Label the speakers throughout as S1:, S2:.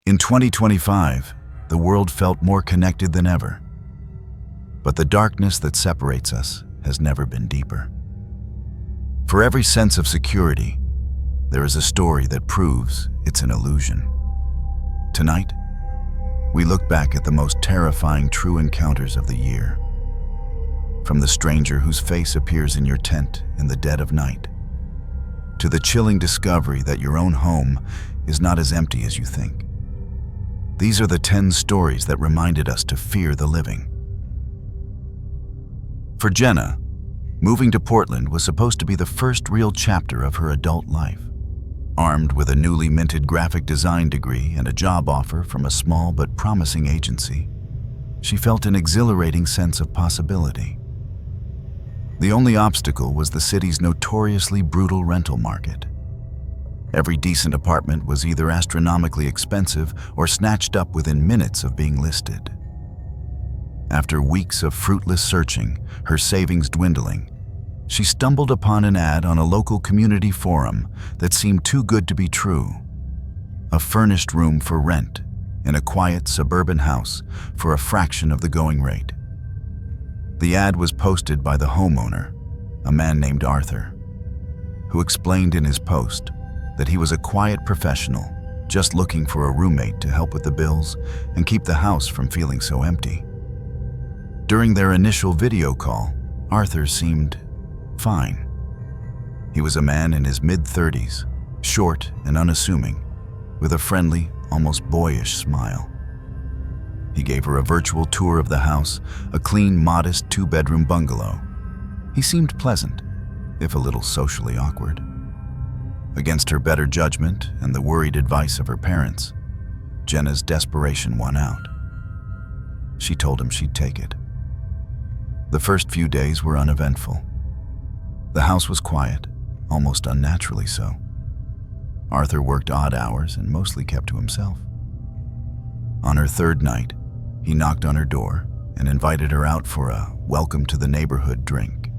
S1: In 2025, the world felt more connected than ever. But the darkness that separates us has never been deeper. For every sense of security, there is a story that proves it's an illusion. Tonight, we look back at the most terrifying true encounters of the year. From the stranger whose face appears in your tent in the dead of night, to the chilling discovery that your own home is not as empty as you think. These are the 10 stories that reminded us to fear the living. For Jenna, moving to Portland was supposed to be the first real chapter of her adult life. Armed with a newly minted graphic design degree and a job offer from a small but promising agency, she felt an exhilarating sense of possibility. The only obstacle was the city's notoriously brutal rental market. Every decent apartment was either astronomically expensive or snatched up within minutes of being listed. After weeks of fruitless searching, her savings dwindling, she stumbled upon an ad on a local community forum that seemed too good to be true. A furnished room for rent in a quiet suburban house for a fraction of the going rate. The ad was posted by the homeowner, a man named Arthur, who explained in his post that he was a quiet professional just looking for a roommate to help with the bills and keep the house from feeling so empty. During their initial video call, Arthur seemed fine. He was a man in his mid-30s, short and unassuming, with a friendly, almost boyish smile. He gave her a virtual tour of the house, a clean, modest 2-bedroom bungalow. He seemed pleasant, if a little socially awkward. Against her better judgment and the worried advice of her parents, Jenna's desperation won out. She told him she'd take it. The first few days were uneventful. The house was quiet, almost unnaturally so. Arthur worked odd hours and mostly kept to himself. On her 3rd night, he knocked on her door and invited her out for a welcome to the neighborhood drink.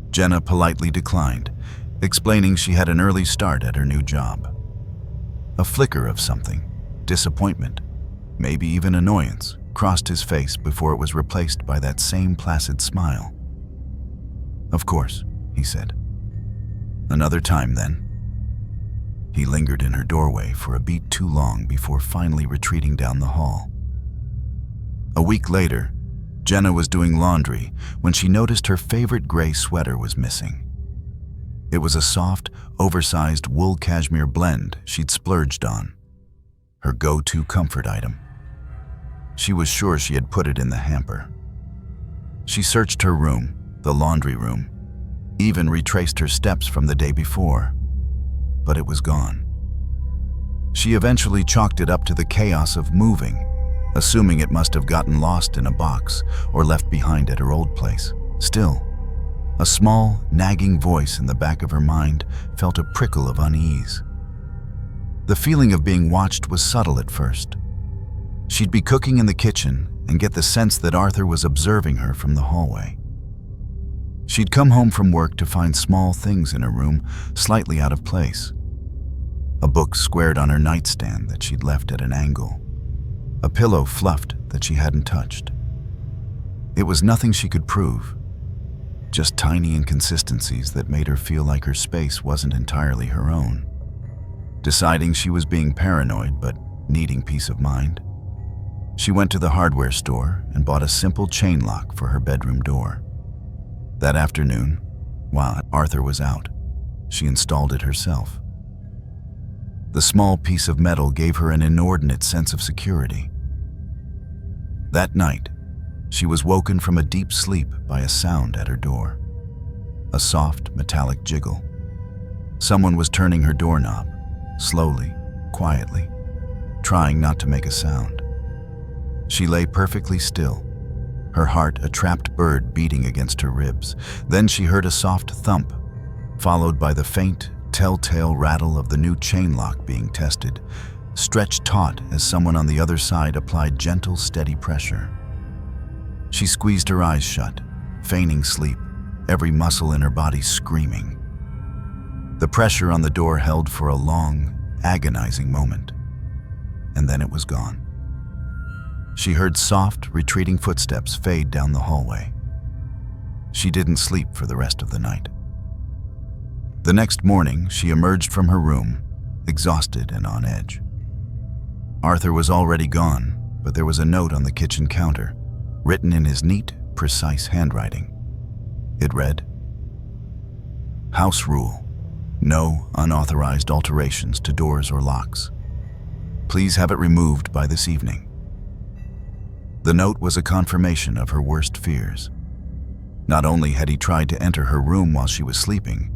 S1: Jenna politely declined, explaining she had an early start at her new job. A flicker of something, disappointment, maybe even annoyance, crossed his face before it was replaced by that same placid smile. "Of course," he said. "Another time, then." He lingered in her doorway for a beat too long before finally retreating down the hall. A week later, Jenna was doing laundry when she noticed her favorite gray sweater was missing. It was a soft, oversized wool cashmere blend she'd splurged on, her go-to comfort item. She was sure she had put it in the hamper. She searched her room, the laundry room, even retraced her steps from the day before, but it was gone. She eventually chalked it up to the chaos of moving, assuming it must have gotten lost in a box or left behind at her old place. Still, a small, nagging voice in the back of her mind felt a prickle of unease. The feeling of being watched was subtle at first. She'd be cooking in the kitchen and get the sense that Arthur was observing her from the hallway. She'd come home from work to find small things in her room slightly out of place. A book squared on her nightstand that she'd left at an angle. A pillow fluffed that she hadn't touched. It was nothing she could prove, just tiny inconsistencies that made her feel like her space wasn't entirely her own. Deciding she was being paranoid but needing peace of mind, she went to the hardware store and bought a simple chain lock for her bedroom door. That afternoon, while Arthur was out, she installed it herself. The small piece of metal gave her an inordinate sense of security. That night, she was woken from a deep sleep by a sound at her door. A soft, metallic jiggle. Someone was turning her doorknob, slowly, quietly, trying not to make a sound. She lay perfectly still, her heart a trapped bird beating against her ribs. Then she heard a soft thump, followed by the faint, telltale rattle of the new chain lock being tested, stretched taut as someone on the other side applied gentle, steady pressure. She squeezed her eyes shut, feigning sleep, every muscle in her body screaming. The pressure on the door held for a long, agonizing moment. and then it was gone. She heard soft, retreating footsteps fade down the hallway. She didn't sleep for the rest of the night. The next morning, she emerged from her room, exhausted and on edge. Arthur was already gone, but there was a note on the kitchen counter, written in his neat, precise handwriting. It read, "House rule. No unauthorized alterations to doors or locks. Please have it removed by this evening." The note was a confirmation of her worst fears. Not only had he tried to enter her room while she was sleeping,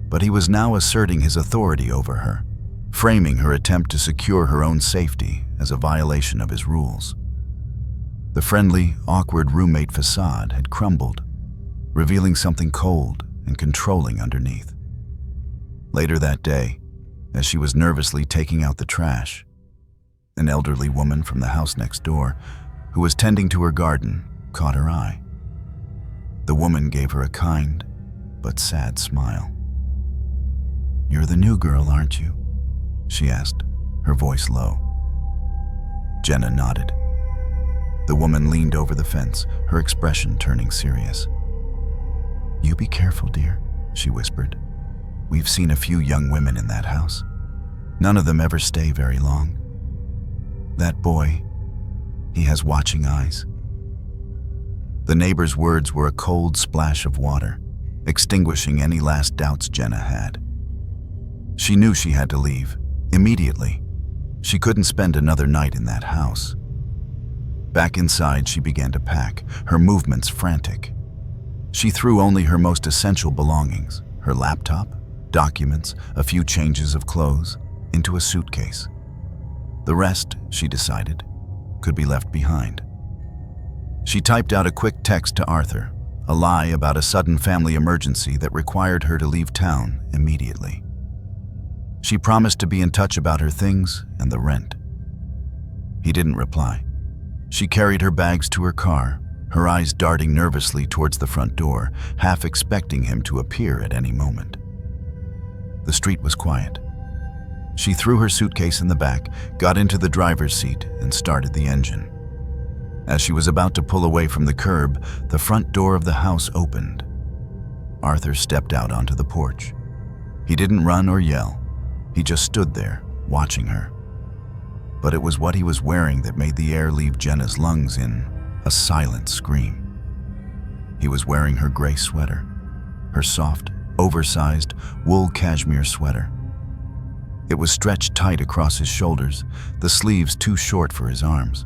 S1: but he was now asserting his authority over her, framing her attempt to secure her own safety as a violation of his rules. The friendly, awkward roommate facade had crumbled, revealing something cold and controlling underneath. Later that day, as she was nervously taking out the trash, an elderly woman from the house next door, who was tending to her garden, caught her eye. The woman gave her a kind but sad smile. "You're the new girl, aren't you?" she asked, her voice low. Jenna nodded. The woman leaned over the fence, her expression turning serious. "You be careful, dear," she whispered. "We've seen a few young women in that house. None of them ever stay very long. That boy, he has watching eyes." The neighbor's words were a cold splash of water, extinguishing any last doubts Jenna had. She knew she had to leave, immediately. She couldn't spend another night in that house. Back inside, she began to pack, her movements frantic. She threw only her most essential belongings, her laptop, documents, a few changes of clothes, into a suitcase. The rest, she decided, could be left behind. She typed out a quick text to Arthur, a lie about a sudden family emergency that required her to leave town immediately. She promised to be in touch about her things and the rent. He didn't reply. She carried her bags to her car, her eyes darting nervously towards the front door, half expecting him to appear at any moment. The street was quiet. She threw her suitcase in the back, got into the driver's seat, and started the engine. As she was about to pull away from the curb, the front door of the house opened. Arthur stepped out onto the porch. He didn't run or yell. He just stood there, watching her. But it was what he was wearing that made the air leave Jenna's lungs in a silent scream. He was wearing her gray sweater, her soft, oversized wool cashmere sweater. It was stretched tight across his shoulders, the sleeves too short for his arms.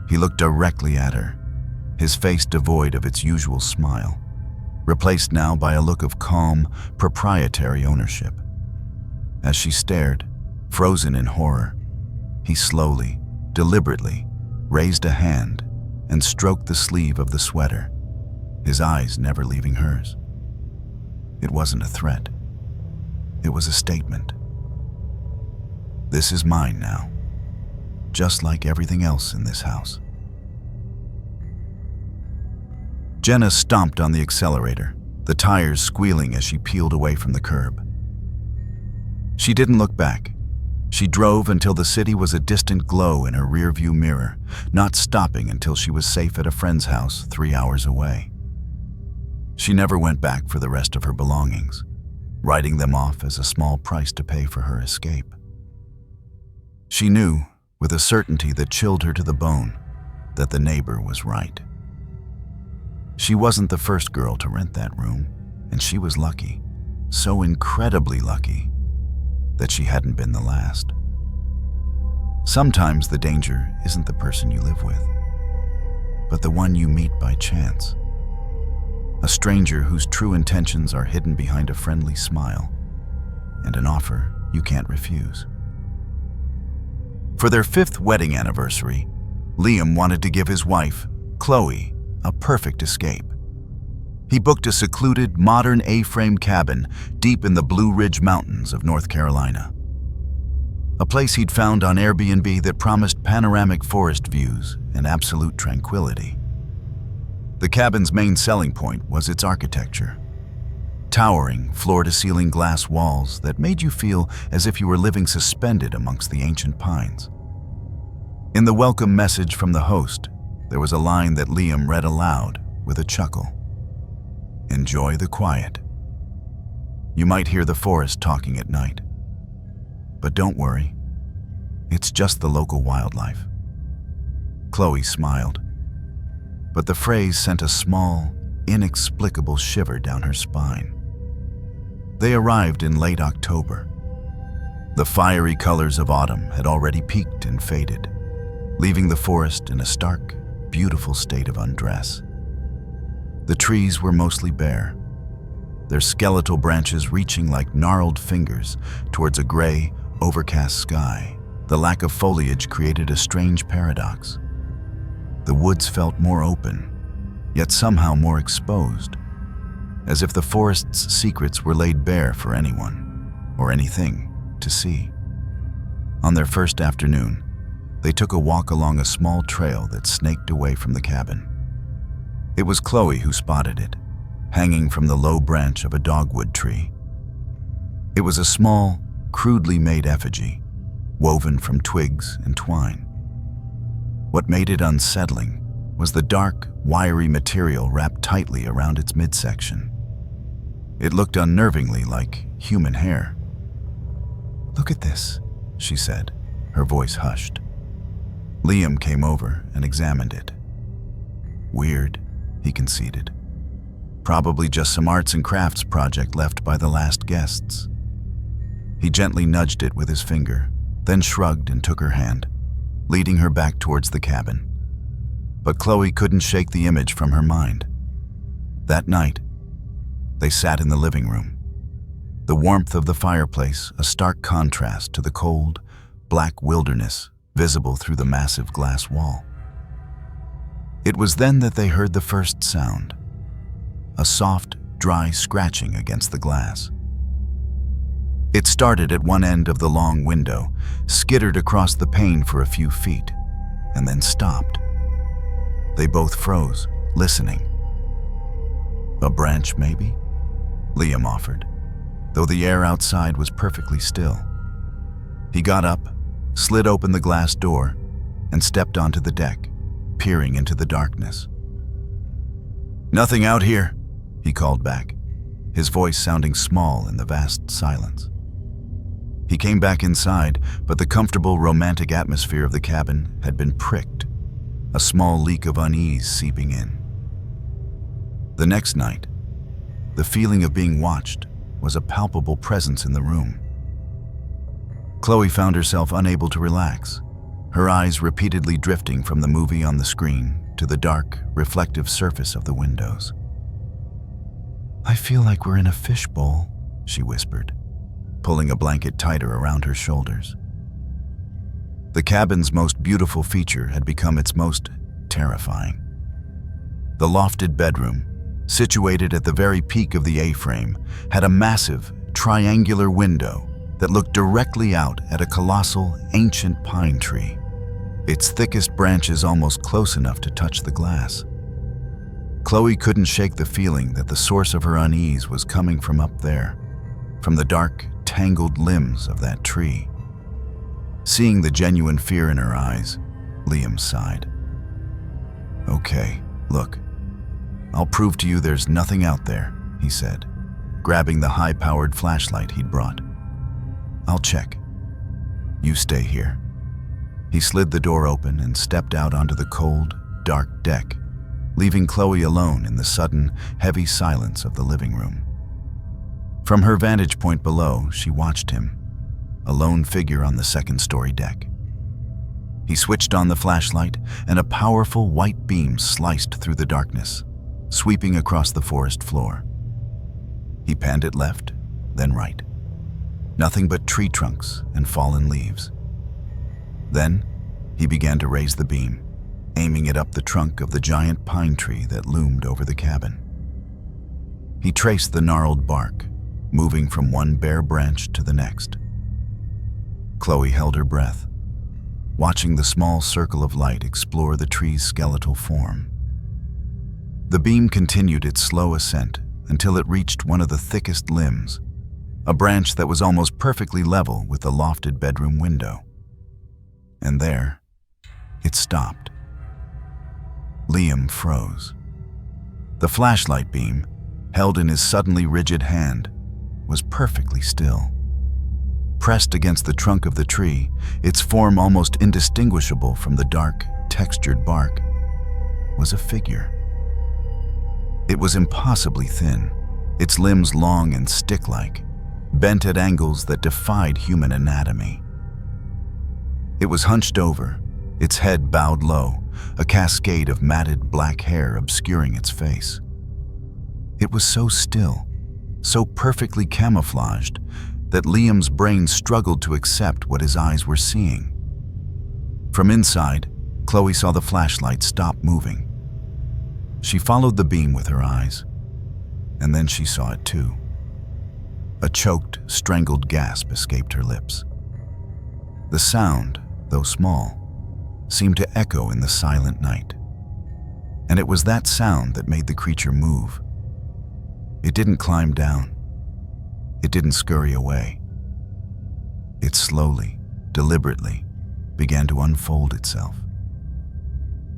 S1: He looked directly at her, his face devoid of its usual smile, replaced now by a look of calm, proprietary ownership. As she stared, frozen in horror, he slowly, deliberately, raised a hand and stroked the sleeve of the sweater, his eyes never leaving hers. It wasn't a threat. It was a statement. This is mine now, just like everything else in this house. Jenna stomped on the accelerator, the tires squealing as she peeled away from the curb. She didn't look back. She drove until the city was a distant glow in her rearview mirror, not stopping until she was safe at a friend's house 3 hours away. She never went back for the rest of her belongings, writing them off as a small price to pay for her escape. She knew, with a certainty that chilled her to the bone, that the neighbor was right. She wasn't the first girl to rent that room, and she was lucky, so incredibly lucky, that she hadn't been the last. Sometimes the danger isn't the person you live with, but the one you meet by chance. A stranger whose true intentions are hidden behind a friendly smile and an offer you can't refuse. For their 5th wedding anniversary, Liam wanted to give his wife, Chloe, a perfect escape. He booked a secluded, modern A-frame cabin deep in the Blue Ridge Mountains of North Carolina. A place he'd found on Airbnb that promised panoramic forest views and absolute tranquility. The cabin's main selling point was its architecture. Towering, floor-to-ceiling glass walls that made you feel as if you were living suspended amongst the ancient pines. In the welcome message from the host, there was a line that Liam read aloud with a chuckle. "Enjoy the quiet. You might hear the forest talking at night. But don't worry, it's just the local wildlife." Chloe smiled, but the phrase sent a small, inexplicable shiver down her spine. They arrived in late October. The fiery colors of autumn had already peaked and faded, leaving the forest in a stark, beautiful state of undress. The trees were mostly bare, their skeletal branches reaching like gnarled fingers towards a gray, overcast sky. The lack of foliage created a strange paradox. The woods felt more open, yet somehow more exposed, as if the forest's secrets were laid bare for anyone, or anything, to see. On their first afternoon, they took a walk along a small trail that snaked away from the cabin. It was Chloe who spotted it, hanging from the low branch of a dogwood tree. It was a small, crudely made effigy, woven from twigs and twine. What made it unsettling was the dark, wiry material wrapped tightly around its midsection. It looked unnervingly like human hair. "Look at this," she said, her voice hushed. Liam came over and examined it. "Weird," he conceded. "Probably just some arts and crafts project left by the last guests." He gently nudged it with his finger, then shrugged and took her hand, leading her back towards the cabin. But Chloe couldn't shake the image from her mind. That night, they sat in the living room. The warmth of the fireplace, a stark contrast to the cold, black wilderness visible through the massive glass wall. It was then that they heard the first sound, a soft, dry scratching against the glass. It started at one end of the long window, skittered across the pane for a few feet, and then stopped. They both froze, listening. "A branch, maybe?" Liam offered, though the air outside was perfectly still. He got up, slid open the glass door, and stepped onto the deck, peering into the darkness. "Nothing out here," he called back, his voice sounding small in the vast silence. He came back inside, but the comfortable, romantic atmosphere of the cabin had been pricked, a small leak of unease seeping in. The next night, the feeling of being watched was a palpable presence in the room. Chloe found herself unable to relax, her eyes repeatedly drifting from the movie on the screen to the dark, reflective surface of the windows. "I feel like we're in a fishbowl," she whispered, pulling a blanket tighter around her shoulders. The cabin's most beautiful feature had become its most terrifying. The lofted bedroom, situated at the very peak of the A-frame, had a massive, triangular window that looked directly out at a colossal, ancient pine tree, its thickest branches almost close enough to touch the glass. Chloe couldn't shake the feeling that the source of her unease was coming from up there, from the dark, tangled limbs of that tree. Seeing the genuine fear in her eyes, Liam sighed. "Okay, look, I'll prove to you there's nothing out there," he said, grabbing the high-powered flashlight he'd brought. "I'll check. You stay here." He slid the door open and stepped out onto the cold, dark deck, leaving Chloe alone in the sudden, heavy silence of the living room. From her vantage point below, she watched him, a lone figure on the second-story deck. He switched on the flashlight, and a powerful white beam sliced through the darkness, sweeping across the forest floor. He panned it left, then right. Nothing but tree trunks and fallen leaves. Then, he began to raise the beam, aiming it up the trunk of the giant pine tree that loomed over the cabin. He traced the gnarled bark, moving from one bare branch to the next. Chloe held her breath, watching the small circle of light explore the tree's skeletal form. The beam continued its slow ascent until it reached one of the thickest limbs, a branch that was almost perfectly level with the lofted bedroom window. And there, It stopped. Liam froze. The flashlight beam, held in his suddenly rigid hand, was perfectly still. Pressed against the trunk of the tree, its form almost indistinguishable from the dark, textured bark, was a figure. It was impossibly thin, its limbs long and stick-like, bent at angles that defied human anatomy. It was hunched over, its head bowed low, a cascade of matted black hair obscuring its face. It was so still, so perfectly camouflaged, that Liam's brain struggled to accept what his eyes were seeing. From inside, Chloe saw the flashlight stop moving. She followed the beam with her eyes, and then she saw it too. A choked, strangled gasp escaped her lips. The sound, though small, seemed to echo in the silent night. And it was that sound that made the creature move. It didn't climb down. It didn't scurry away. It slowly, deliberately, began to unfold itself.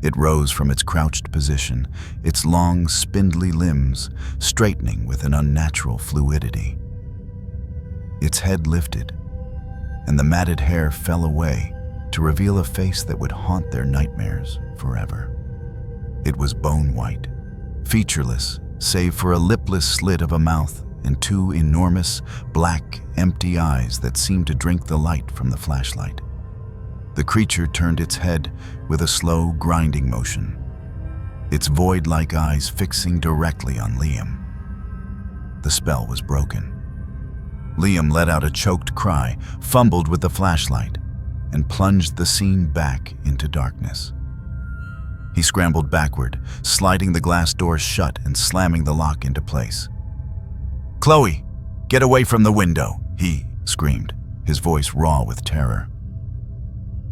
S1: It rose from its crouched position, its long, spindly limbs straightening with an unnatural fluidity. Its head lifted, and the matted hair fell away to reveal a face that would haunt their nightmares forever. It was bone-white, featureless, save for a lipless slit of a mouth and two enormous, black, empty eyes that seemed to drink the light from the flashlight. The creature turned its head with a slow, grinding motion, its void-like eyes fixing directly on Liam. The spell was broken. Liam let out a choked cry, fumbled with the flashlight, and plunged the scene back into darkness. He scrambled backward, sliding the glass doors shut and slamming the lock into place. "Chloe, get away from the window," he screamed, his voice raw with terror.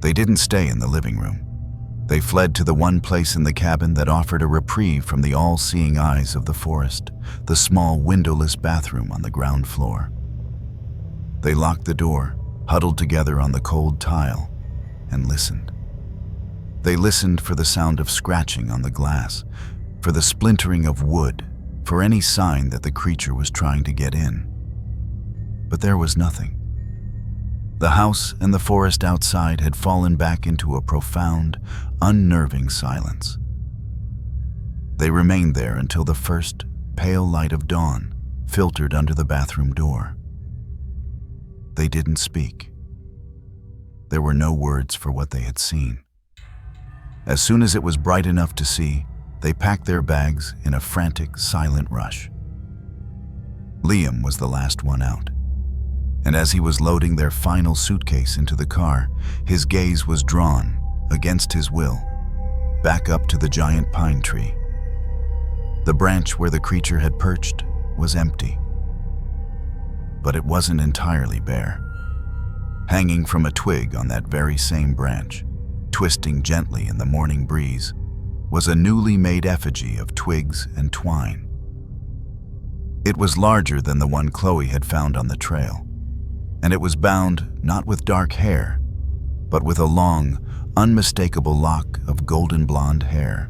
S1: They didn't stay in the living room. They fled to the one place in the cabin that offered a reprieve from the all-seeing eyes of the forest, the small windowless bathroom on the ground floor. They locked the door, huddled together on the cold tile, and listened. They listened for the sound of scratching on the glass, for the splintering of wood, for any sign that the creature was trying to get in. But there was nothing. The house and the forest outside had fallen back into a profound, unnerving silence. They remained there until the first pale light of dawn filtered under the bathroom door. They didn't speak. There were no words for what they had seen. As soon as it was bright enough to see, they packed their bags in a frantic, silent rush. Liam was the last one out, and as he was loading their final suitcase into the car, his gaze was drawn, against his will, back up to the giant pine tree. The branch where the creature had perched was empty, but it wasn't entirely bare. Hanging from a twig on that very same branch, twisting gently in the morning breeze, was a newly made effigy of twigs and twine. It was larger than the one Chloe had found on the trail, and it was bound not with dark hair, but with a long, unmistakable lock of golden blonde hair,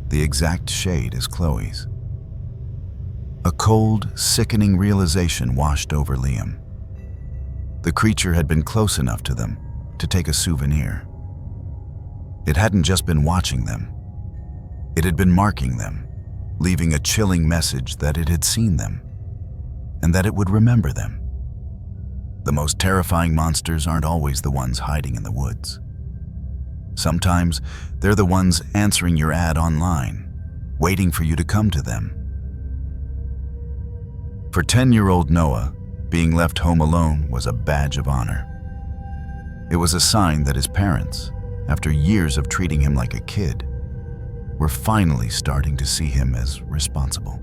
S1: the exact shade as Chloe's. A cold, sickening realization washed over Liam. The creature had been close enough to them to take a souvenir. It hadn't just been watching them. It had been marking them, leaving a chilling message that it had seen them, and that it would remember them. The most terrifying monsters aren't always the ones hiding in the woods. Sometimes they're the ones answering your ad online, waiting for you to come to them. For 10-year-old Noah, being left home alone was a badge of honor. It was a sign that his parents, after years of treating him like a kid, were finally starting to see him as responsible.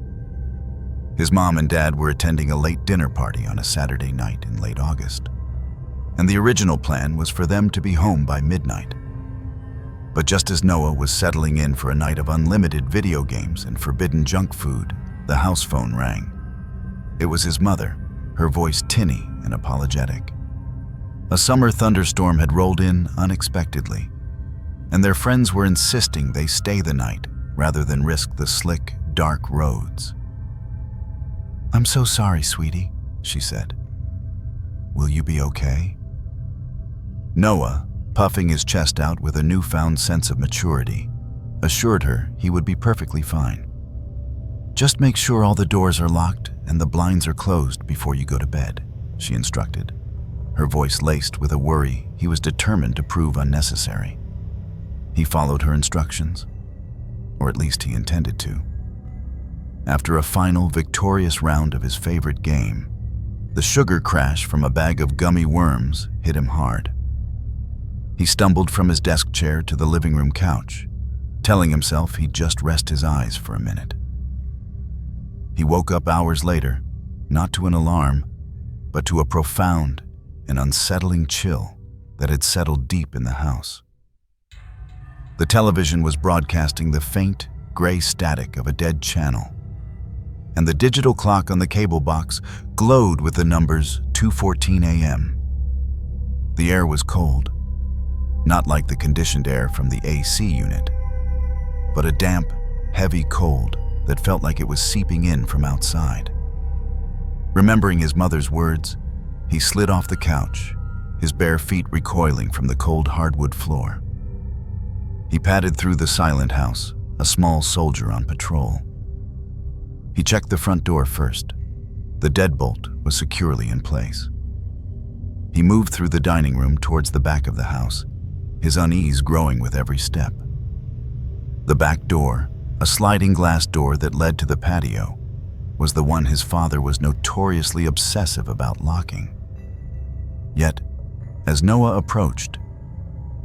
S1: His mom and dad were attending a late dinner party on a Saturday night in late August, and the original plan was for them to be home by midnight. But just as Noah was settling in for a night of unlimited video games and forbidden junk food, the house phone rang. It was his mother, her voice tinny and apologetic. A summer thunderstorm had rolled in unexpectedly. and their friends were insisting they stay the night rather than risk the slick, dark roads. "I'm so sorry, sweetie," she said. "Will you be okay?" Noah, puffing his chest out with a newfound sense of maturity, assured her he would be perfectly fine. "Just make sure all the doors are locked and the blinds are closed before you go to bed," she instructed, her voice laced with a worry he was determined to prove unnecessary. He followed her instructions, or at least he intended to. After a final victorious round of his favorite game, the sugar crash from a bag of gummy worms hit him hard. He stumbled from his desk chair to the living room couch, telling himself he'd just rest his eyes for a minute. He woke up hours later, not to an alarm, but to a profound and unsettling chill that had settled deep in the house. The television was broadcasting the faint, gray static of a dead channel, and the digital clock on the cable box glowed with the numbers 2:14 a.m. The air was cold, not like the conditioned air from the AC unit, but a damp, heavy cold that felt like it was seeping in from outside. Remembering his mother's words, he slid off the couch, his bare feet recoiling from the cold hardwood floor. He padded through the silent house, a small soldier on patrol. He checked the front door first. The deadbolt was securely in place. He moved through the dining room towards the back of the house, his unease growing with every step. The back door, a sliding glass door that led to the patio, was the one his father was notoriously obsessive about locking. Yet, as Noah approached,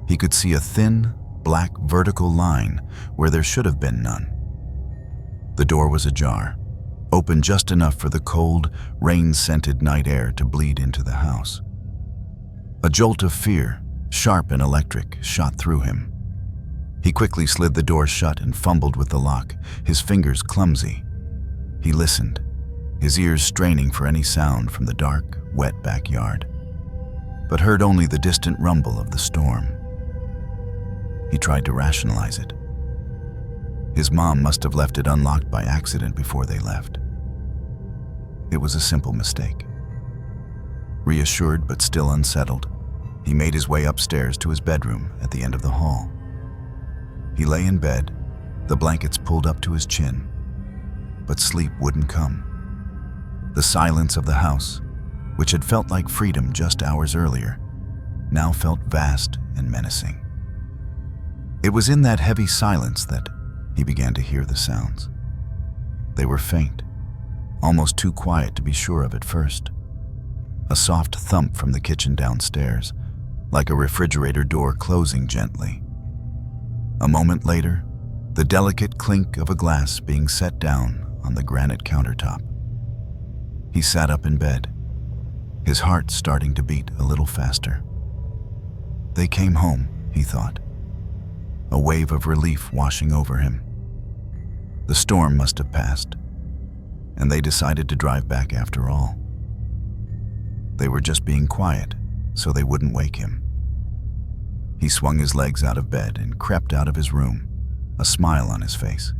S1: he could see a thin, black vertical line where there should have been none. The door was ajar, open just enough for the cold, rain-scented night air to bleed into the house. A jolt of fear, sharp and electric, shot through him. He quickly slid the door shut and fumbled with the lock, his fingers clumsy. He listened, his ears straining for any sound from the dark, wet backyard, but heard only the distant rumble of the storm. He tried to rationalize it. His mom must have left it unlocked by accident before they left. It was a simple mistake. Reassured but still unsettled, he made his way upstairs to his bedroom at the end of the hall. He lay in bed, the blankets pulled up to his chin, but sleep wouldn't come. The silence of the house, which had felt like freedom just hours earlier, now felt vast and menacing. It was in that heavy silence that he began to hear the sounds. They were faint, almost too quiet to be sure of at first. A soft thump from the kitchen downstairs, like a refrigerator door closing gently. A moment later, the delicate clink of a glass being set down on the granite countertop. He sat up in bed, his heart starting to beat a little faster. They came home, he thought, a wave of relief washing over him. The storm must have passed, and they decided to drive back after all. They were just being quiet, so they wouldn't wake him. He swung his legs out of bed and crept out of his room, a smile on his face.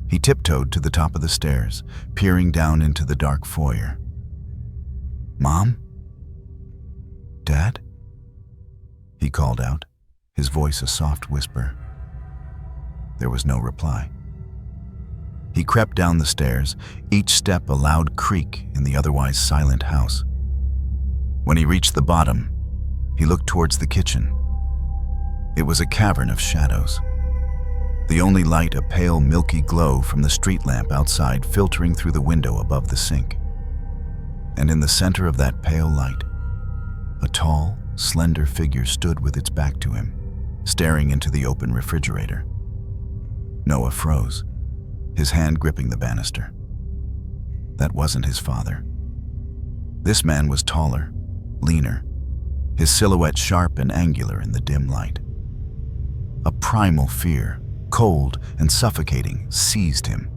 S1: He tiptoed to the top of the stairs, peering down into the dark foyer. "Mom? Dad?" he called out, his voice a soft whisper. There was no reply. He crept down the stairs, each step a loud creak in the otherwise silent house. When he reached the bottom, he looked towards the kitchen. It was a cavern of shadows. The only light a pale, milky glow from the street lamp outside filtering through the window above the sink. And in the center of that pale light, a tall, slender figure stood with its back to him, staring into the open refrigerator. Noah froze, his hand gripping the banister. That wasn't his father. This man was taller, leaner, his silhouette sharp and angular in the dim light. A primal fear, cold and suffocating, seized him.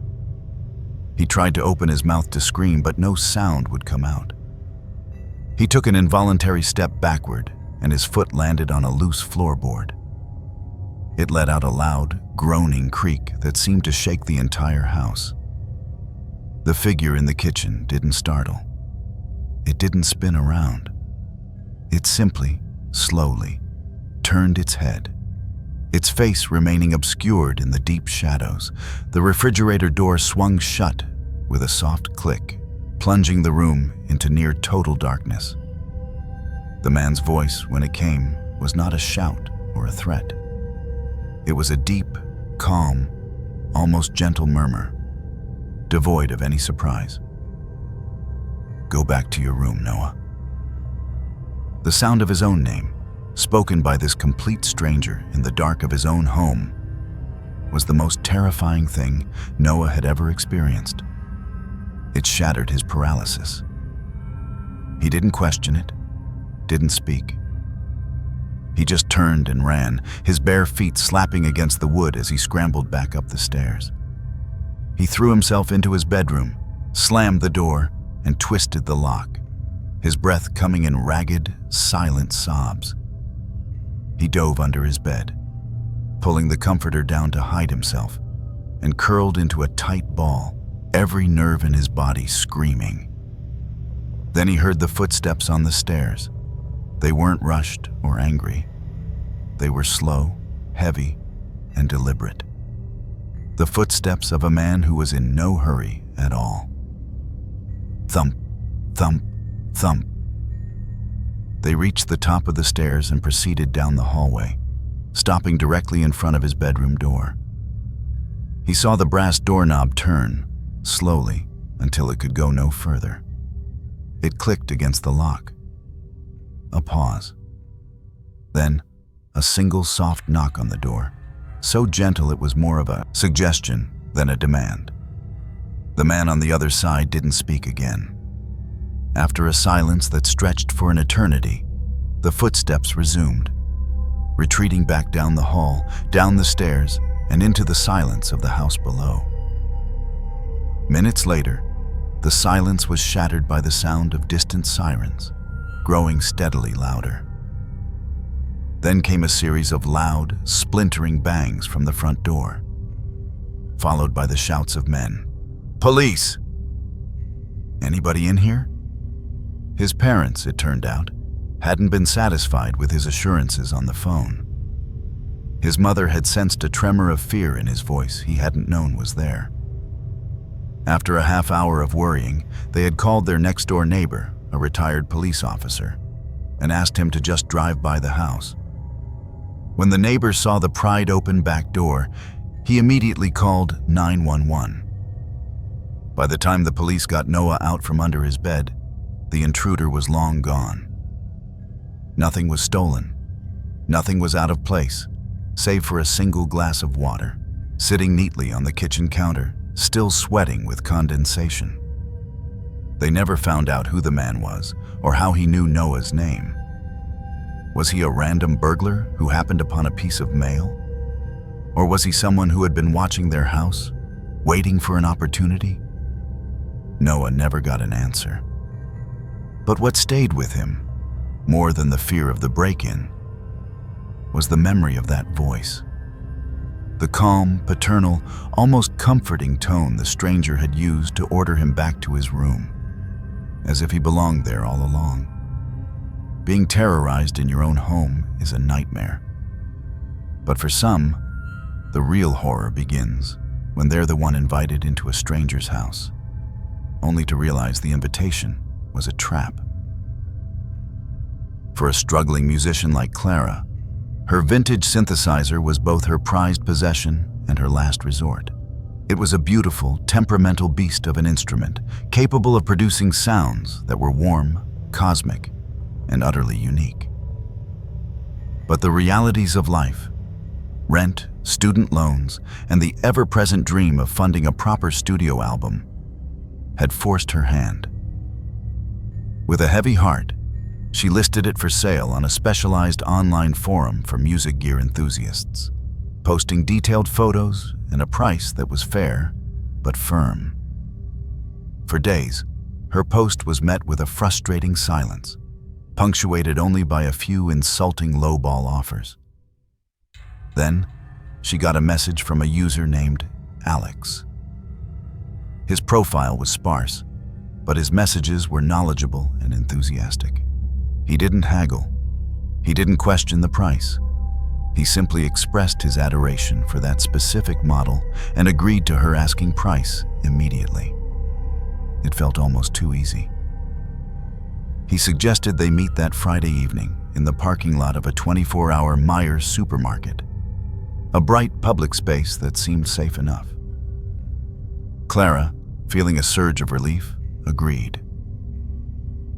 S1: He tried to open his mouth to scream, but no sound would come out. He took an involuntary step backward, and his foot landed on a loose floorboard. It let out a loud, groaning creak that seemed to shake the entire house. The figure in the kitchen didn't startle. It didn't spin around. It simply, slowly, turned its head, its face remaining obscured in the deep shadows. The refrigerator door swung shut with a soft click, plunging the room into near total darkness. The man's voice, when it came, was not a shout or a threat. It was a deep, calm, almost gentle murmur, devoid of any surprise. "Go back to your room, Noah." The sound of his own name, spoken by this complete stranger in the dark of his own home, was the most terrifying thing Noah had ever experienced. It shattered his paralysis. He didn't question it, didn't speak. He just turned and ran, his bare feet slapping against the wood as he scrambled back up the stairs. He threw himself into his bedroom, slammed the door, and twisted the lock, his breath coming in ragged, silent sobs. He dove under his bed, pulling the comforter down to hide himself, and curled into a tight ball, every nerve in his body screaming. Then he heard the footsteps on the stairs. They weren't rushed or angry. They were slow, heavy, and deliberate. The footsteps of a man who was in no hurry at all. Thump, thump, thump. They reached the top of the stairs and proceeded down the hallway, stopping directly in front of his bedroom door. He saw the brass doorknob turn, slowly, until it could go no further. It clicked against the lock. A pause. Then, a single soft knock on the door, so gentle it was more of a suggestion than a demand. The man on the other side didn't speak again. After a silence that stretched for an eternity, the footsteps resumed, retreating back down the hall, down the stairs, and into the silence of the house below. Minutes later, the silence was shattered by the sound of distant sirens, growing steadily louder. Then came a series of loud, splintering bangs from the front door, followed by the shouts of men. "Police! Anybody in here?" His parents, it turned out, hadn't been satisfied with his assurances on the phone. His mother had sensed a tremor of fear in his voice he hadn't known was there. After a half hour of worrying, they had called their next-door neighbor, a retired police officer, and asked him to just drive by the house. When the neighbor saw the pried-open back door, he immediately called 911. By the time the police got Noah out from under his bed, the intruder was long gone. Nothing was stolen. Nothing was out of place, save for a single glass of water, sitting neatly on the kitchen counter, still sweating with condensation. They never found out who the man was or how he knew Noah's name. Was he a random burglar who happened upon a piece of mail? Or was he someone who had been watching their house, waiting for an opportunity? Noah never got an answer. But what stayed with him, more than the fear of the break-in, was the memory of that voice. The calm, paternal, almost comforting tone the stranger had used to order him back to his room, as if he belonged there all along. Being terrorized in your own home is a nightmare. But for some, the real horror begins when they're the one invited into a stranger's house, only to realize the invitation was a trap. For a struggling musician like Clara, her vintage synthesizer was both her prized possession and her last resort. It was a beautiful, temperamental beast of an instrument, capable of producing sounds that were warm, cosmic, and utterly unique. But the realities of life, rent, student loans, and the ever-present dream of funding a proper studio album, had forced her hand. With a heavy heart, she listed it for sale on a specialized online forum for music gear enthusiasts, posting detailed photos and a price that was fair but firm. For days, her post was met with a frustrating silence, punctuated only by a few insulting lowball offers. Then, she got a message from a user named Alex. His profile was sparse, but his messages were knowledgeable and enthusiastic. He didn't haggle. He didn't question the price. He simply expressed his adoration for that specific model and agreed to her asking price immediately. It felt almost too easy. He suggested they meet that Friday evening in the parking lot of a 24-hour Myers supermarket, a bright public space that seemed safe enough. Clara, feeling a surge of relief, agreed.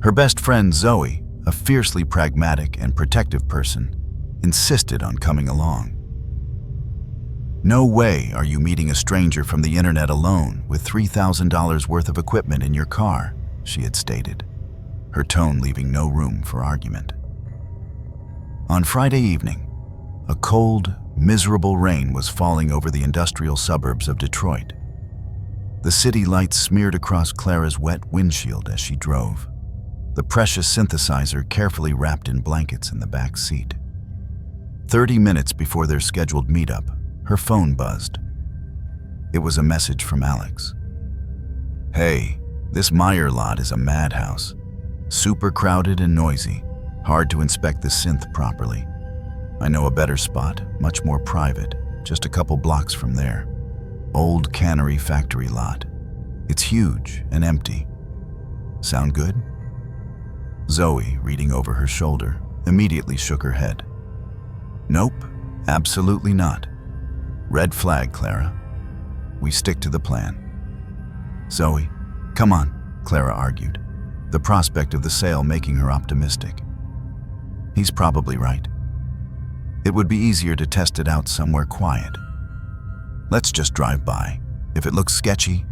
S1: Her best friend Zoe, a fiercely pragmatic and protective person, insisted on coming along. "No way are you meeting a stranger from the internet alone with $3,000 worth of equipment in your car," she had stated, her tone leaving no room for argument. On Friday evening, a cold, miserable rain was falling over the industrial suburbs of Detroit. The city lights smeared across Clara's wet windshield as she drove, the precious synthesizer carefully wrapped in blankets in the back seat. 30 minutes before their scheduled meetup, her phone buzzed. It was a message from Alex. "Hey, this Meyer lot is a madhouse. Super crowded and noisy, hard to inspect the synth properly. I know a better spot, much more private, just a couple blocks from there. Old cannery factory lot. It's huge and empty. Sound good?" Zoe, reading over her shoulder, immediately shook her head. "Nope, absolutely not. Red flag, Clara. We stick to the plan." "Zoe, come on," Clara argued, the prospect of the sale making her optimistic. "He's probably right. It would be easier to test it out somewhere quiet. Let's just drive by. If it looks sketchy,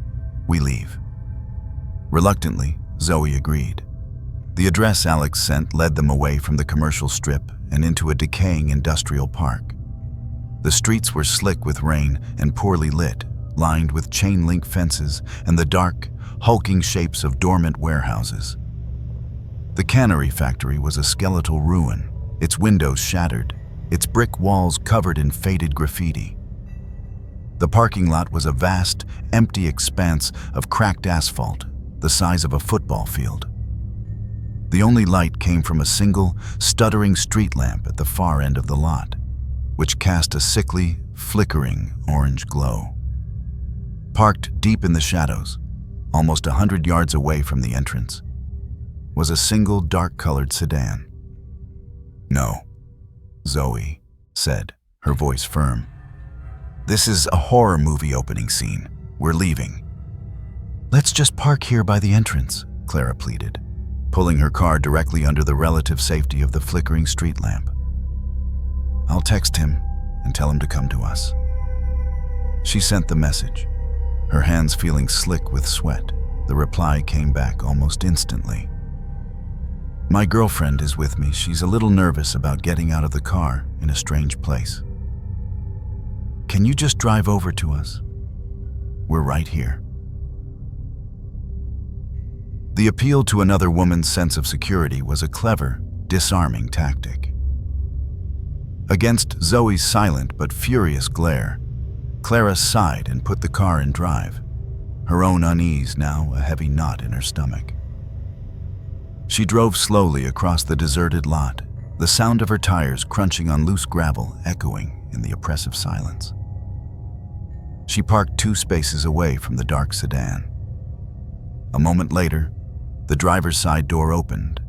S1: we leave." Reluctantly, Zoe agreed. The address Alex sent led them away from the commercial strip and into a decaying industrial park. The streets were slick with rain and poorly lit, lined with chain-link fences and the dark, hulking shapes of dormant warehouses. The cannery factory was a skeletal ruin, its windows shattered, its brick walls covered in faded graffiti. The parking lot was a vast, empty expanse of cracked asphalt, the size of a football field. The only light came from a single, stuttering street lamp at the far end of the lot, which cast a sickly, flickering orange glow. Parked deep in the shadows, almost 100 yards away from the entrance, was a single dark-colored sedan. "No," Zoe said, her voice firm. "This is a horror movie opening scene. We're leaving." "Let's just park here by the entrance," Clara pleaded, pulling her car directly under the relative safety of the flickering street lamp. "I'll text him and tell him to come to us." She sent the message, her hands feeling slick with sweat. The reply came back almost instantly. "My girlfriend is with me. She's a little nervous about getting out of the car in a strange place. Can you just drive over to us? We're right here." The appeal to another woman's sense of security was a clever, disarming tactic. Against Zoe's silent but furious glare, Clara sighed and put the car in drive, her own unease now a heavy knot in her stomach. She drove slowly across the deserted lot, the sound of her tires crunching on loose gravel echoing in the oppressive silence. She parked 2 spaces away from the dark sedan. A moment later, the driver's side door opened,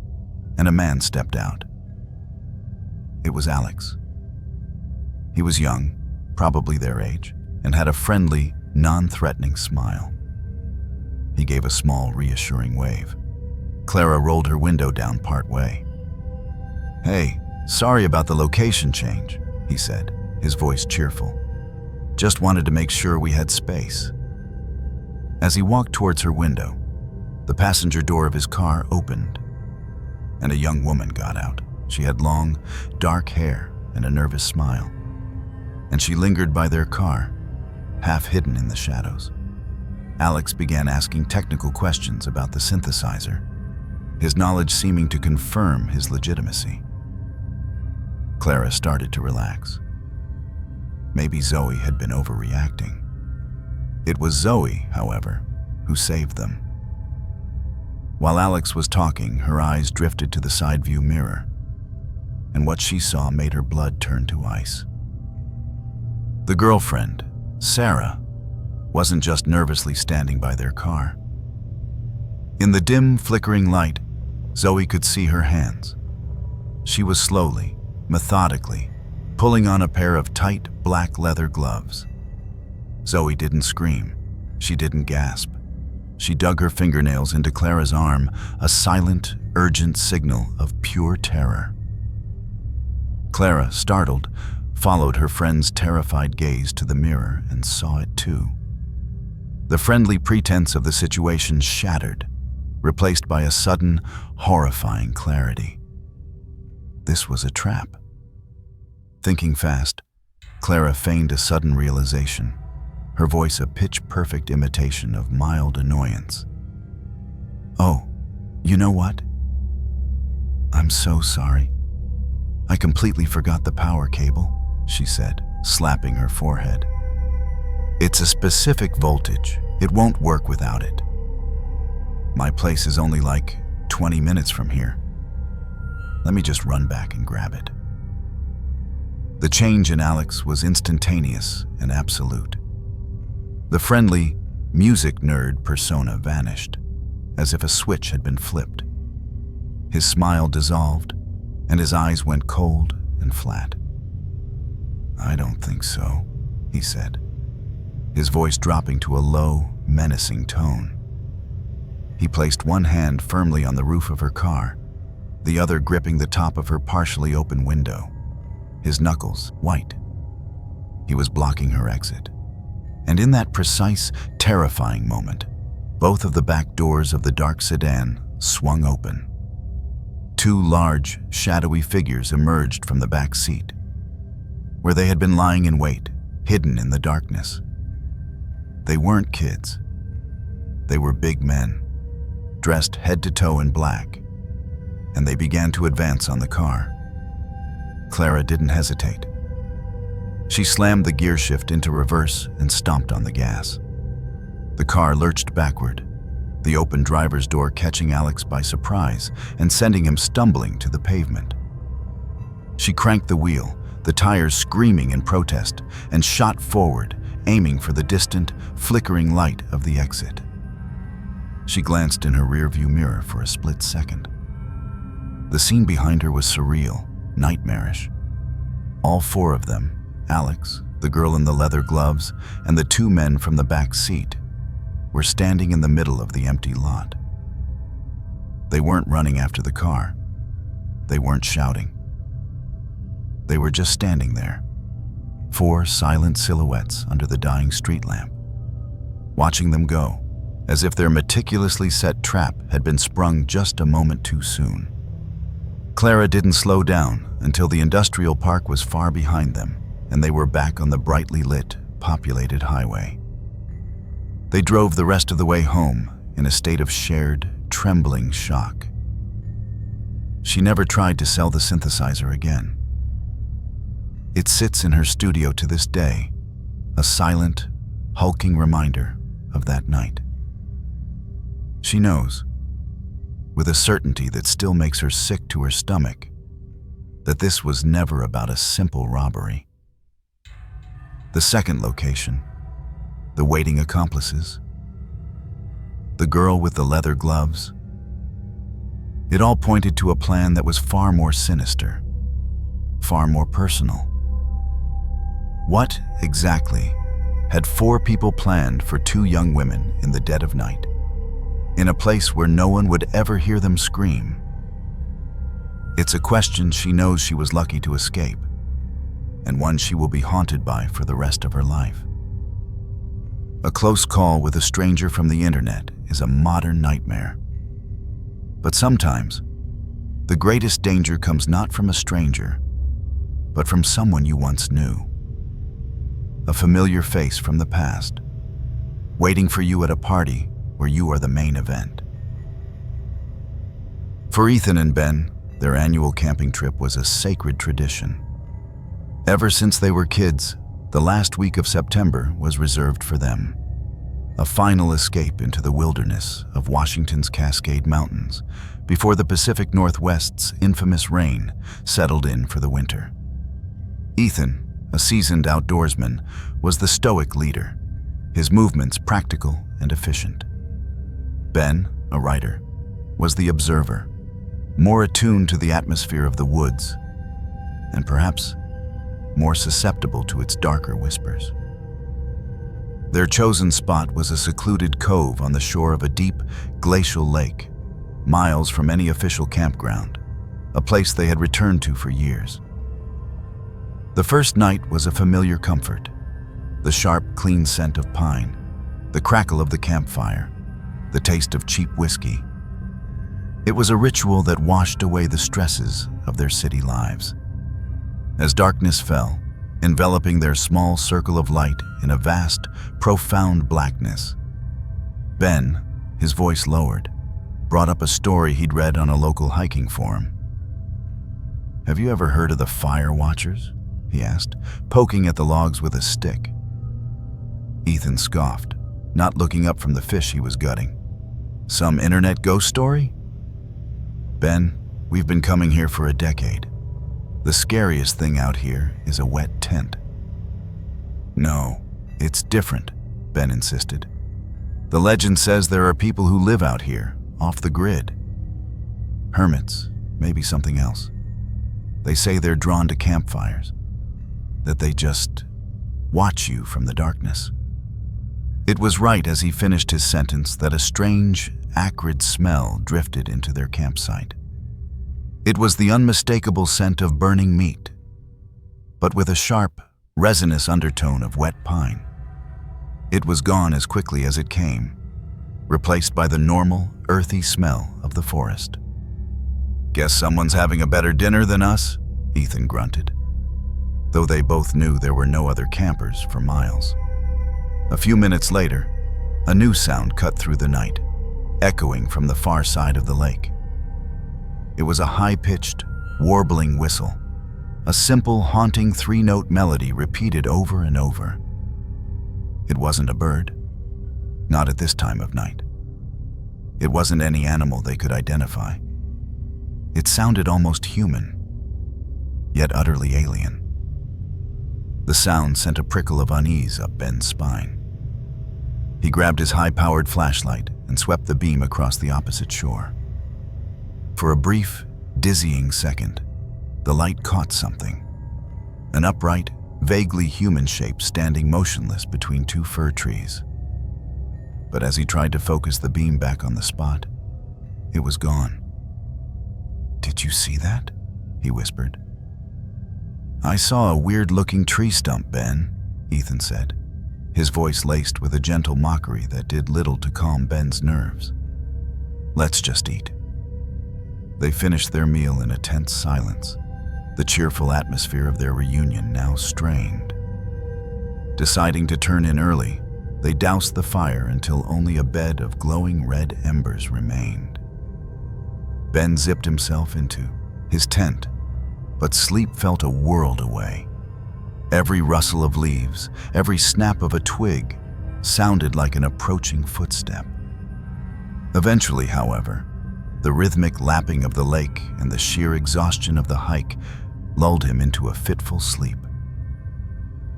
S1: and a man stepped out. It was Alex. He was young, probably their age, and had a friendly, non-threatening smile. He gave a small, reassuring wave. Clara rolled her window down partway. "Hey, sorry about the location change," he said, his voice cheerful. "Just wanted to make sure we had space." As he walked towards her window, the passenger door of his car opened, and a young woman got out. She had long, dark hair and a nervous smile, and she lingered by their car, half hidden in the shadows. Alex began asking technical questions about the synthesizer, his knowledge seeming to confirm his legitimacy. Clara started to relax. Maybe Zoe had been overreacting. It was Zoe, however, who saved them. While Alex was talking, her eyes drifted to the side view mirror, and what she saw made her blood turn to ice. The girlfriend, Sarah, wasn't just nervously standing by their car. In the dim, flickering light, Zoe could see her hands. She was slowly, methodically, pulling on a pair of tight, black leather gloves. Zoe didn't scream. She didn't gasp. She dug her fingernails into Clara's arm, a silent, urgent signal of pure terror. Clara, startled, followed her friend's terrified gaze to the mirror and saw it too. The friendly pretense of the situation shattered, replaced by a sudden, horrifying clarity. This was a trap. Thinking fast, Clara feigned a sudden realization, her voice a pitch-perfect imitation of mild annoyance. "Oh, you know what? I'm so sorry. I completely forgot the power cable," she said, slapping her forehead. "It's a specific voltage. It won't work without it. My place is only like 20 minutes from here. Let me just run back and grab it." The change in Alex was instantaneous and absolute. The friendly, music nerd persona vanished, as if a switch had been flipped. His smile dissolved, and his eyes went cold and flat. "I don't think so," he said, his voice dropping to a low, menacing tone. He placed one hand firmly on the roof of her car, the other gripping the top of her partially open window, his knuckles white. He was blocking her exit. And in that precise, terrifying moment, both of the back doors of the dark sedan swung open. Two large, shadowy figures emerged from the back seat, where they had been lying in wait, hidden in the darkness. They weren't kids. They were big men, dressed head to toe in black, and they began to advance on the car. Clara didn't hesitate. She slammed the gear shift into reverse and stomped on the gas. The car lurched backward, the open driver's door catching Alex by surprise and sending him stumbling to the pavement. She cranked the wheel, the tires screaming in protest, and shot forward, aiming for the distant, flickering light of the exit. She glanced in her rearview mirror for a split second. The scene behind her was surreal, nightmarish. All four of them, Alex, the girl in the leather gloves, and the two men from the back seat, were standing in the middle of the empty lot. They weren't running after the car. They weren't shouting. They were just standing there, four silent silhouettes under the dying street lamp, watching them go, as if their meticulously set trap had been sprung just a moment too soon. Clara didn't slow down until the industrial park was far behind them, and they were back on the brightly lit, populated highway. They drove the rest of the way home in a state of shared, trembling shock. She never tried to sell the synthesizer again. It sits in her studio to this day, a silent, hulking reminder of that night. She knows, with a certainty that still makes her sick to her stomach, that this was never about a simple robbery. The second location, the waiting accomplices, the girl with the leather gloves, it all pointed to a plan that was far more sinister, far more personal. What, exactly, had four people planned for two young women in the dead of night, in a place where no one would ever hear them scream? It's a question she knows she was lucky to escape, and one she will be haunted by for the rest of her life. A close call with a stranger from the internet is a modern nightmare. But sometimes, the greatest danger comes not from a stranger, but from someone you once knew. A familiar face from the past, waiting for you at a party where you are the main event. For Ethan and Ben, their annual camping trip was a sacred tradition. Ever since they were kids, The last week of September was reserved for them. A final escape into the wilderness of Washington's Cascade Mountains before the Pacific Northwest's infamous rain settled in for the winter. Ethan, a seasoned outdoorsman, was the stoic leader, his movements practical and efficient. Ben, a writer, was the observer, more attuned to the atmosphere of the woods, and perhaps more susceptible to its darker whispers. Their chosen spot was a secluded cove on the shore of a deep, glacial lake, miles from any official campground, a place they had returned to for years. The first night was a familiar comfort: the sharp, clean scent of pine, the crackle of the campfire, the taste of cheap whiskey. It was a ritual that washed away the stresses of their city lives. As darkness fell, enveloping their small circle of light in a vast, profound blackness, Ben, his voice lowered, brought up a story he'd read on a local hiking forum. "Have you ever heard of the fire watchers?" he asked, poking at the logs with a stick. Ethan scoffed, not looking up from the fish he was gutting. "Some internet ghost story?" "Ben, we've been coming here for a decade. The scariest thing out here is a wet tent." "No, it's different," Ben insisted. "The legend says there are people who live out here, off the grid. Hermits, maybe something else. They say they're drawn to campfires, that they just watch you from the darkness." It was right as he finished his sentence that a strange, acrid smell drifted into their campsite. It was the unmistakable scent of burning meat, but with a sharp, resinous undertone of wet pine. It was gone as quickly as it came, replaced by the normal, earthy smell of the forest. "Guess someone's having a better dinner than us," Ethan grunted, though they both knew there were no other campers for miles. A few minutes later, a new sound cut through the night, echoing from the far side of the lake. It was a high-pitched, warbling whistle, a simple, haunting three-note melody repeated over and over. It wasn't a bird, not at this time of night. It wasn't any animal they could identify. It sounded almost human, yet utterly alien. The sound sent a prickle of unease up Ben's spine. He grabbed his high-powered flashlight and swept the beam across the opposite shore. For a brief, dizzying second, the light caught something. An upright, vaguely human shape standing motionless between two fir trees. But as he tried to focus the beam back on the spot, it was gone. "Did you see that?" he whispered. "I saw a weird-looking tree stump, Ben," Ethan said, his voice laced with a gentle mockery that did little to calm Ben's nerves. "Let's just eat." They finished their meal in a tense silence, the cheerful atmosphere of their reunion now strained. Deciding to turn in early, they doused the fire until only a bed of glowing red embers remained. Ben zipped himself into his tent, but sleep felt a world away. Every rustle of leaves, every snap of a twig, sounded like an approaching footstep. Eventually, however, the rhythmic lapping of the lake and the sheer exhaustion of the hike lulled him into a fitful sleep.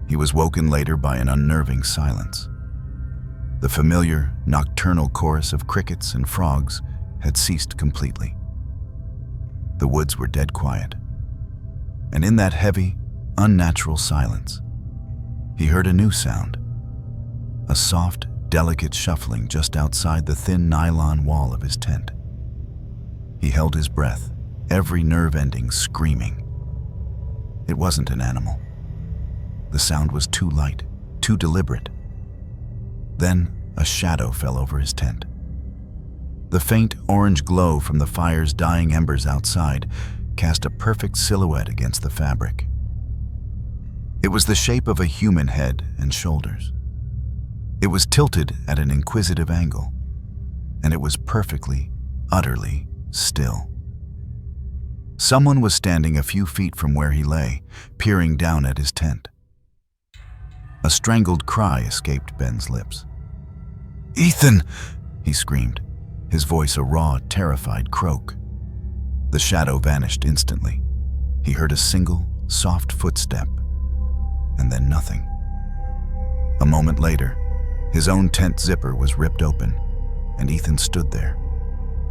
S1: He was woken later by an unnerving silence. The familiar, nocturnal chorus of crickets and frogs had ceased completely. The woods were dead quiet, and in that heavy, unnatural silence, he heard a new sound, a soft, delicate shuffling just outside the thin nylon wall of his tent. He held his breath, every nerve ending screaming. It wasn't an animal. The sound was too light, too deliberate. Then a shadow fell over his tent. The faint orange glow from the fire's dying embers outside cast a perfect silhouette against the fabric. It was the shape of a human head and shoulders. It was tilted at an inquisitive angle, and it was perfectly, utterly still. Someone was standing a few feet from where he lay, peering down at his tent. A strangled cry escaped Ben's lips. "Ethan!" he screamed, his voice a raw, terrified croak. The shadow vanished instantly. He heard a single, soft footstep, and then nothing. A moment later, his own tent zipper was ripped open, and Ethan stood there,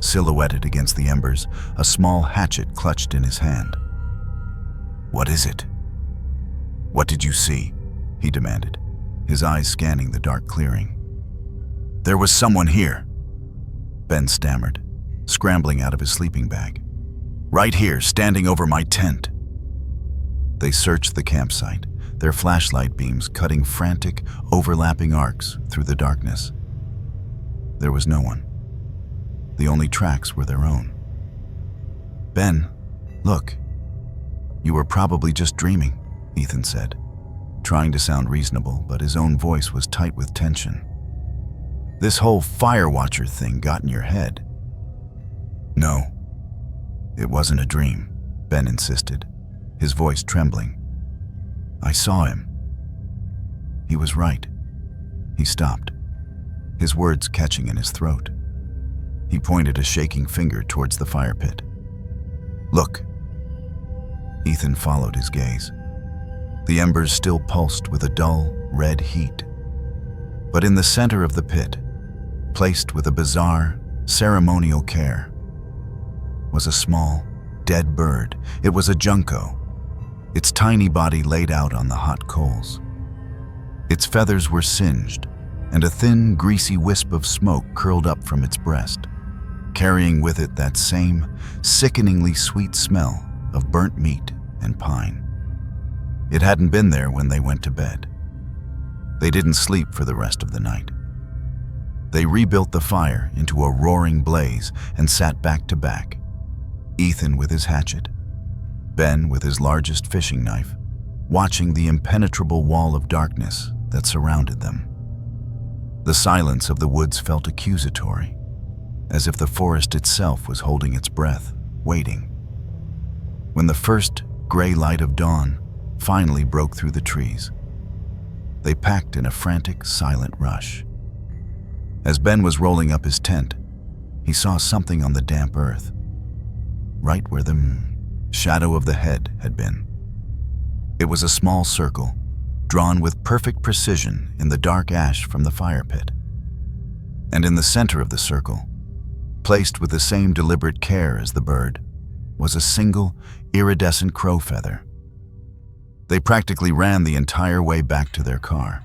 S1: silhouetted against the embers, a small hatchet clutched in his hand. "What is it? What did you see?" he demanded, his eyes scanning the dark clearing. "There was someone here," Ben stammered, scrambling out of his sleeping bag. "Right here, standing over my tent." They searched the campsite, their flashlight beams cutting frantic, overlapping arcs through the darkness. There was no one. The only tracks were their own. "Ben, look. You were probably just dreaming," Ethan said, trying to sound reasonable, but his own voice was tight with tension. "This whole fire watcher thing got in your head." "No, it wasn't a dream," Ben insisted, his voice trembling. "I saw him. He was right." He stopped, his words catching in his throat. He pointed a shaking finger towards the fire pit. "Look." Ethan followed his gaze. The embers still pulsed with a dull, red heat. But in the center of the pit, placed with a bizarre, ceremonial care, was a small, dead bird. It was a junco, its tiny body laid out on the hot coals. Its feathers were singed, and a thin, greasy wisp of smoke curled up from its breast, carrying with it that same sickeningly sweet smell of burnt meat and pine. It hadn't been there when they went to bed. They didn't sleep for the rest of the night. They rebuilt the fire into a roaring blaze and sat back to back, Ethan with his hatchet, Ben with his largest fishing knife, watching the impenetrable wall of darkness that surrounded them. The silence of the woods felt accusatory, as if the forest itself was holding its breath, waiting. When the first gray light of dawn finally broke through the trees, they packed in a frantic, silent rush. As Ben was rolling up his tent, he saw something on the damp earth, right where the shadow of the head had been. It was a small circle, drawn with perfect precision in the dark ash from the fire pit. And in the center of the circle, placed with the same deliberate care as the bird, was a single, iridescent crow feather. They practically ran the entire way back to their car.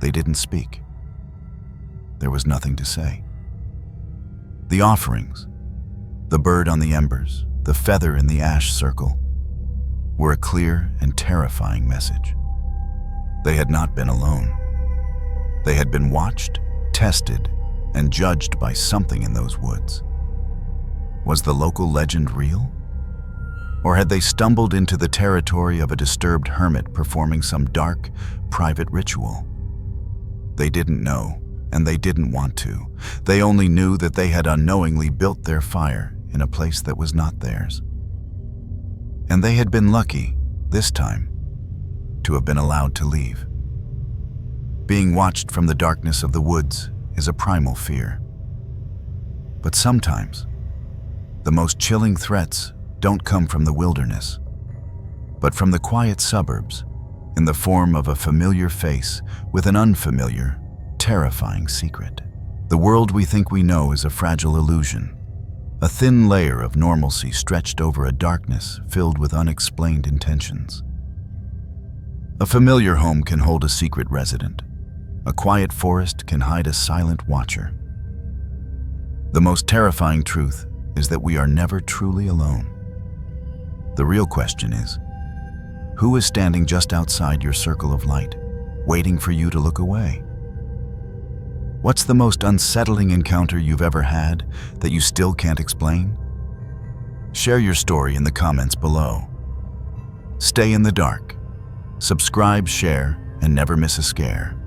S1: They didn't speak. There was nothing to say. The offerings, the bird on the embers, the feather in the ash circle, were a clear and terrifying message. They had not been alone. They had been watched, tested, and judged by something in those woods. Was the local legend real? Or had they stumbled into the territory of a disturbed hermit performing some dark, private ritual? They didn't know, and they didn't want to. They only knew that they had unknowingly built their fire in a place that was not theirs. And they had been lucky, this time, to have been allowed to leave. Being watched from the darkness of the woods is a primal fear. But sometimes, the most chilling threats don't come from the wilderness, but from the quiet suburbs, in the form of a familiar face with an unfamiliar, terrifying secret. The world we think we know is a fragile illusion, a thin layer of normalcy stretched over a darkness filled with unexplained intentions. A familiar home can hold a secret resident. A quiet forest can hide a silent watcher. The most terrifying truth is that we are never truly alone. The real question is, who is standing just outside your circle of light, waiting for you to look away? What's the most unsettling encounter you've ever had that you still can't explain? Share your story in the comments below. Stay in the dark. Subscribe, share, and never miss a scare.